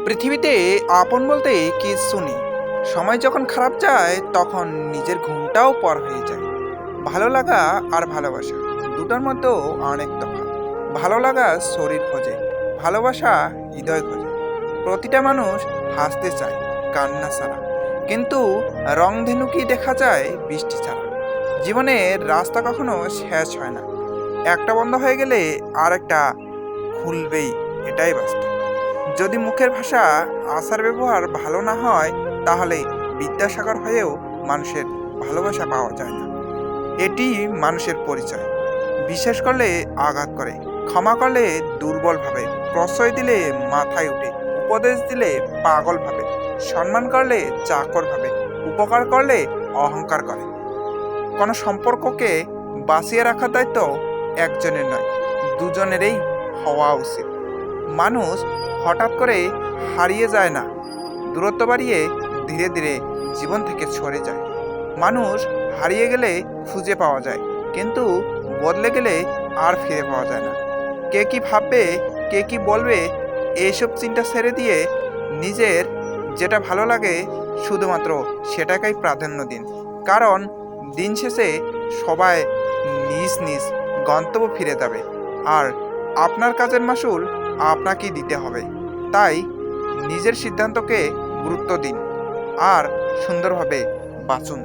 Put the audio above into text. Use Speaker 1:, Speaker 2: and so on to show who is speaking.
Speaker 1: পৃথিবীতে আপন বলতে কিচ্ছু নেই। সময় যখন খারাপ যায় তখন নিজের ঘুমটাও পর হয়ে যায়। ভালো লাগা আর ভালোবাসা দুটোর মধ্যেও অনেক তফাৎ। ভালো লাগা শরীর খোঁজে, ভালোবাসা হৃদয় খোঁজে। প্রতিটা মানুষ হাসতে চায় কান্না ছাড়া, কিন্তু রংধেনু কি দেখা যায় বৃষ্টি ছাড়া। জীবনের রাস্তা কখনো শেষ হয় না, একটা বন্ধ হয়ে গেলে আর একটা খুলবেই, এটাই বাস্তব। যদি মুখের ভাষা, আচার ব্যবহার ভালো না হয়, তাহলে বিদ্যাসাগর হয়েও মানুষের ভালোবাসা পাওয়া যায় না। এটি মানুষের পরিচয়। বিশ্বাস করলে আঘাত করে, ক্ষমা করলে দুর্বল ভাবে, প্রশ্রয় দিলে মাথায় ওঠে, উপদেশ দিলে পাগল ভাবে, সম্মান করলে চাকর ভাবে, উপকার করলে অহংকার করে। কোনো সম্পর্ককে বাঁচিয়ে রাখার দায়িত্ব একজনের নয়, দুজনেরই হওয়া উচিত। মানুষ হঠাৎ করে হারিয়ে যায় না, দূরত্ব বাড়িয়ে ধীরে ধীরে জীবন থেকে সরে যায়। মানুষ হারিয়ে গেলে খুঁজে পাওয়া যায়, কিন্তু বদলে গেলে আর ফিরে পাওয়া যায় না। কে কি ভাববে, কে কি বলবে, এইসব চিন্তা ছেড়ে দিয়ে নিজের যেটা ভালো লাগে শুধুমাত্র সেটাকেই প্রাধান্য দিন। কারণ দিন শেষে সবাই নিজ নিজ গন্তব্য ফিরে যাবে, আর আপনার কাজের মাসুল আপনাকেই দিতে হবে। তাই নিজের সিদ্ধান্তকে গুরুত্ব দিন আর সুন্দরভাবে বাঁচুন।